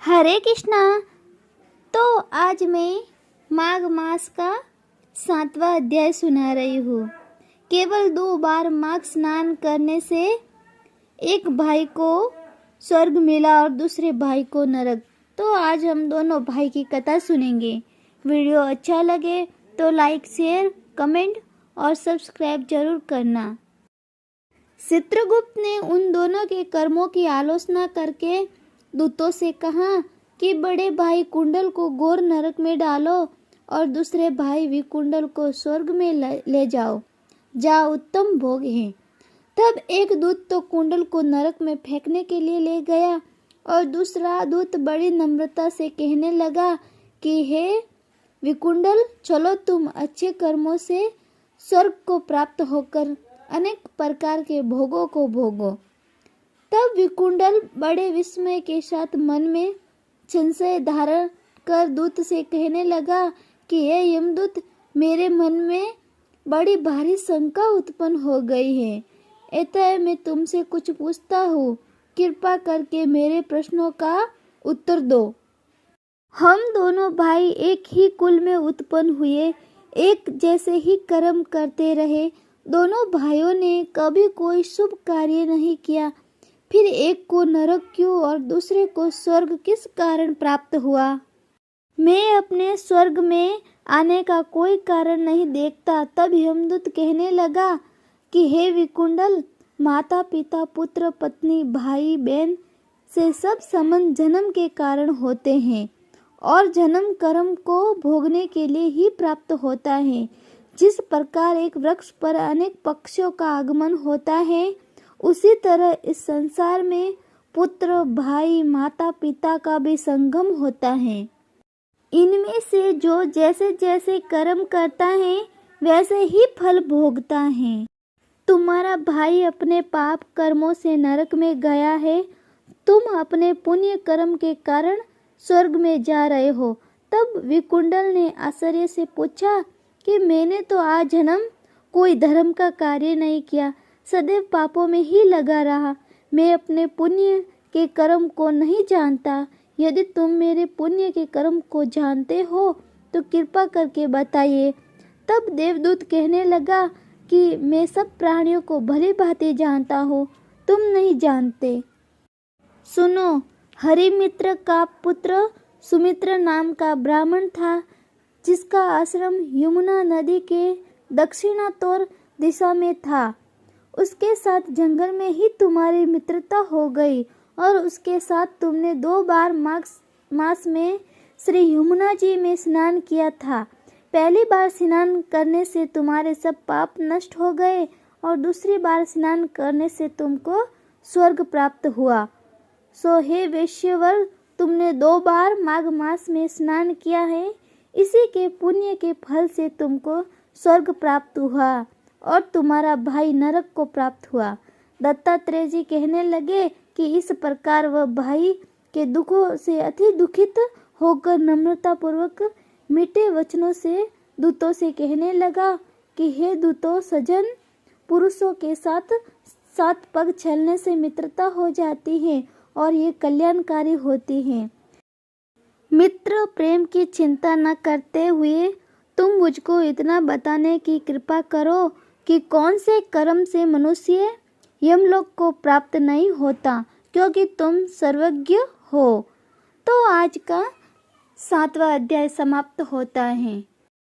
हरे कृष्णा। तो आज मैं माघ मास का 7वां अध्याय सुना रही हूँ। केवल 2 बार माघ स्नान करने से एक भाई को स्वर्ग मिला और दूसरे भाई को नरक। तो आज हम दोनों भाई की कथा सुनेंगे। वीडियो अच्छा लगे तो लाइक, शेयर, कमेंट और सब्सक्राइब जरूर करना। चित्रगुप्त ने उन दोनों के कर्मों की आलोचना करके दूतों से कहा कि बड़े भाई कुंडल को घोर नरक में डालो और दूसरे भाई विकुंडल को स्वर्ग में ले जाओ, जहाँ उत्तम भोग हैं। तब एक दूत तो कुंडल को नरक में फेंकने के लिए ले गया और दूसरा दूत बड़ी नम्रता से कहने लगा कि हे विकुंडल, चलो तुम अच्छे कर्मों से स्वर्ग को प्राप्त होकर अनेक प्रकार के भोगों को भोगो। तब विकुंडल बड़े विस्मय के साथ मन में संशय धारण कर दूत से कहने लगा कि हे यमदूत, मेरे मन में बड़ी भारी शंका उत्पन्न हो गई है। अतः मैं तुमसे कुछ पूछता हूँ, कृपा करके मेरे प्रश्नों का उत्तर दो। हम दोनों भाई एक ही कुल में उत्पन्न हुए, एक जैसे ही कर्म करते रहे। दोनों भाइयों ने कभी कोई शुभ कार्य नहीं किया, फिर एक को नरक क्यों और दूसरे को स्वर्ग किस कारण प्राप्त हुआ? मैं अपने स्वर्ग में आने का कोई कारण नहीं देखता। तब यमदूत कहने लगा कि हे विकुंडल, माता पिता, पुत्र पत्नी, भाई बहन से सब संबंध जन्म के कारण होते हैं और जन्म कर्म को भोगने के लिए ही प्राप्त होता है। जिस प्रकार एक वृक्ष पर अनेक पक्षियों का आगमन होता है, उसी तरह इस संसार में पुत्र, भाई, माता पिता का भी संगम होता है। इनमें से जो जैसे जैसे कर्म करता है वैसे ही फल भोगता है। तुम्हारा भाई अपने पाप कर्मों से नरक में गया है, तुम अपने पुण्य कर्म के कारण स्वर्ग में जा रहे हो। तब विकुंडल ने आश्चर्य से पूछा कि मैंने तो आज जन्म कोई धर्म का कार्य नहीं किया, सदैव पापों में ही लगा रहा। मैं अपने पुण्य के कर्म को नहीं जानता। यदि तुम मेरे पुण्य के कर्म को जानते हो तो कृपा करके बताइए। तब देवदूत कहने लगा कि मैं सब प्राणियों को भली भांति जानता हूँ, तुम नहीं जानते। सुनो, हरिमित्र का पुत्र सुमित्र नाम का ब्राह्मण था, जिसका आश्रम यमुना नदी के दक्षिणातोर दिशा में था। उसके साथ जंगल में ही तुम्हारी मित्रता हो गई और उसके साथ तुमने 2 बार माघ मास में श्री यमुना जी में स्नान किया था। पहली बार स्नान करने से तुम्हारे सब पाप नष्ट हो गए और दूसरी बार स्नान करने से तुमको स्वर्ग प्राप्त हुआ। सो हे वैश्यवर, तुमने 2 बार माघ मास में स्नान किया है, इसी के पुण्य के फल से तुमको स्वर्ग प्राप्त हुआ और तुम्हारा भाई नरक को प्राप्त हुआ। दत्तात्रेय जी कहने लगे कि इस प्रकार वह भाई के दुखों से अति दुखित होकर नम्रता पूर्वक मीठे वचनों से दूतों से कहने लगा कि हे दूतों, सज्जन पुरुषों के साथ 7 पग चलने से मित्रता हो जाती है और ये कल्याणकारी होती है। मित्र प्रेम की चिंता न करते हुए तुम मुझको इतना बताने की कृपा करो कि कौन से कर्म से मनुष्य यमलोक को प्राप्त नहीं होता, क्योंकि तुम सर्वज्ञ हो। तो आज का 7वां अध्याय समाप्त होता है।